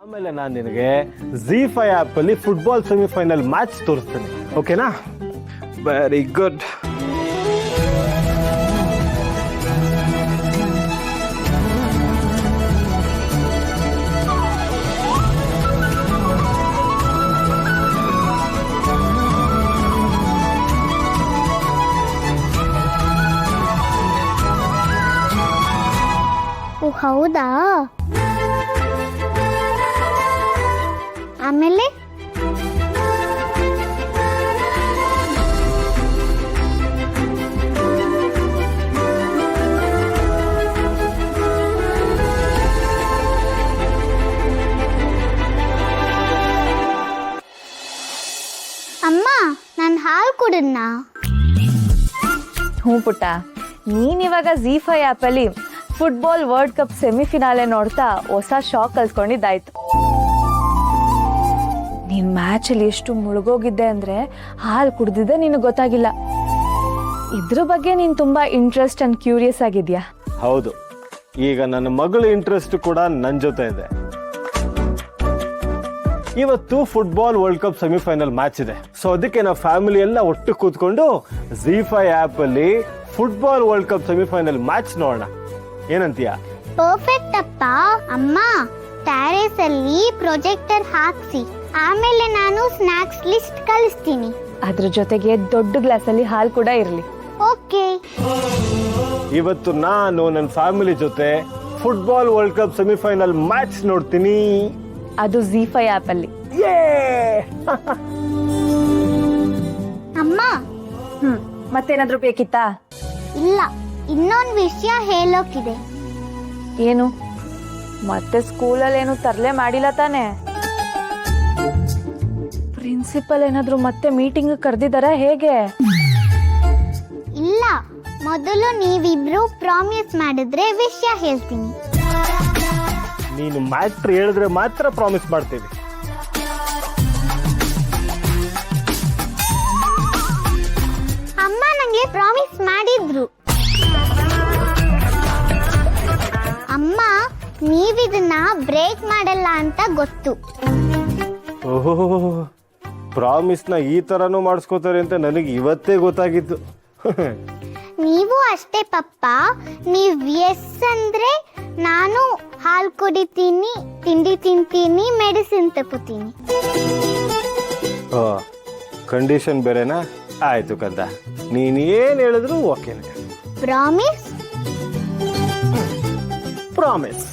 ಆಮೇಲೆ ನಾನು ನಿನಗೆ ZEE5 ಆ್ಯಪ್ ಅಲ್ಲಿ ಫುಟ್ಬಾಲ್ ಸೆಮಿಫೈನಲ್ ಮ್ಯಾಚ್ ತೋರಿಸ್ತೇನೆ, ಓಕೆನಾ? Very good. ಓ ಹೌದಾ? ಆಮೇಲೆ ಅಮ್ಮ, ನಾನು ಹಾಲು ಕುಡಿದ್ನಾ? ಹ್ಞೂ ಪುಟ್ಟ, ನೀನಿವಾಗ ZEE5 ಆ್ಯಪಲ್ಲಿ ಫುಟ್ಬಾಲ್ ವರ್ಲ್ಡ್ ಕಪ್ ಸೆಮಿಫಿನಾಲೆ ನೋಡ್ತಾ ಹೊಸ ಶಾಕ್ ಕಲ್ತ್ಕೊಂಡಿದ್ದಾಯ್ತು. ನೀನ್ ಮ್ಯಾಚಲ್ಲಿ ಎಷ್ಟು ಮುಳುಗೋಗಿದ್ದೆ ಅಂದ್ರೆ ಹಾಲು ಕುಡ್ದಿದ್ದೆ ನಿನಗೆ ಗೊತ್ತಾಗಿಲ್ಲ. ಇದ್ರ ಬಗ್ಗೆ ನೀನ್ ತುಂಬಾ ಇಂಟ್ರೆಸ್ಟ್ ಅಂಡ್ ಕ್ಯೂರಿಯಸ್ ಆಗಿದ್ಯಾ? ಹೌದು, ಈಗ ನನ್ನ ಮಗಳ ಇಂಟ್ರೆಸ್ಟ್ ಕೂಡ ನನ್ನ ಜೊತೆ ಇದೆ. ಇವತ್ತು football world cup semifinal match ಇದೆ. ಸೊ ಅದಕ್ಕೆ ನಾವು ಫ್ಯಾಮಿಲಿ ಎಲ್ಲ ಒಟ್ಟು ಕೂತ್ಕೊಂಡು ZEE5 ಆ್ಯಪ್ ಅಲ್ಲಿ football world cup semifinal match ನೋಡೋಣ. ಏನಂತೀಯ? ಪರ್ಫೆಕ್ಟ್ ಅಪ್ಪ. ಅಮ್ಮ, ಟ್ಯಾರೇಸ್ ಅಲ್ಲಿ ಪ್ರೊಜೆಕ್ಟರ್ ಹಾಕ್ಸಿ, ಆಮೇಲೆ ನಾನು ಸ್ನಾಕ್ಸ್ ಲಿಸ್ಟ್ ಕಳಿಸ್ತೀನಿ. ಅದ್ರ ಜೊತೆಗೆ ದೊಡ್ಡ ಗ್ಲಾಸಲ್ಲಿ ಹಾಲು ಕೂಡ ಇರಲಿ. ಓಕೆ. ಇವತ್ತು ನಾನು ನನ್ನ ಫ್ಯಾಮಿಲಿ ಜೊತೆ football world cup semifinal match ನೋಡ್ತೀನಿ. ಅದು ZEE5 ಆ್ಯಪಲ್ಲಿ. ಅಮ್ಮ, ಮತ್ತೇನಾದ್ರೂ ಬೇಕಿತ್ತಾ? ಇಲ್ಲ, ಇನ್ನೊಂದು ವಿಷಯ ಹೇಳೋಕಿದೆ. ಏನು? ಮತ್ತೆ ಸ್ಕೂಲಲ್ಲಿ ಏನು ತರಲೆ ಮಾಡಿಲ್ಲ ತಾನೆ? ಪ್ರಿನ್ಸಿಪಲ್ ಏನಾದ್ರು ಮತ್ತೆ ಮೀಟಿಂಗ್ ಕರೆದಿದ್ದಾರ ಹೇಗೆ? ಇಲ್ಲ, ಮೊದಲು ನೀವಿಬ್ರು ಪ್ರಾಮಿಸ್ ಮಾಡಿದ್ರೆ ವಿಷಯ ಹೇಳ್ತೀನಿ. ನೀನು ಮ್ಯಾಟ್ರ್ ಹೇಳಿದ್ರೆ ಮಾತ್ರ ಪ್ರಾಮಿಸ್ ಮಾಡ್ತೀವಿ. ಅಮ್ಮ ನಂಗೆ ಪ್ರಾಮಿಸ್ ಮಾಡಿದ್ರು. ಅಮ್ಮ, ನೀವಿದನ್ನ ಬ್ರೇಕ್ ಮಾಡಲ್ಲ ಅಂತ ಗೊತ್ತು. ಓಹೋ, ಪ್ರಾಮಿಸ್ನ ಈ ತರನೂ ಮಾಡಿಸ್ಕೋತಾರೆ ಅಂತ ನನಗೆ ಇವತ್ತೇ ಗೊತ್ತಾಗಿತ್ತು. ನೀವು ಅಷ್ಟೇ ಪಪ್ಪ. ನೀವ್ ಎಸ್ ಅಂದ್ರೆ ನಾನು ಹಾಲು ಕುಡಿತೀನಿ, ತಿಂಡಿ ತಿಂತೀನಿ, ಮೆಡಿಸಿನ್ ತಗೋತೀನಿ. ಓ, ಕಂಡೀಷನ್ ಬೇರೆನಾ? ಆಯ್ತು ಕಂದ, ನೀನ್ ಏನ್ ಹೇಳಿದ್ರು ಓಕೆನೆ. ಪ್ರಾಮಿಸ್? ಪ್ರಾಮಿಸ್.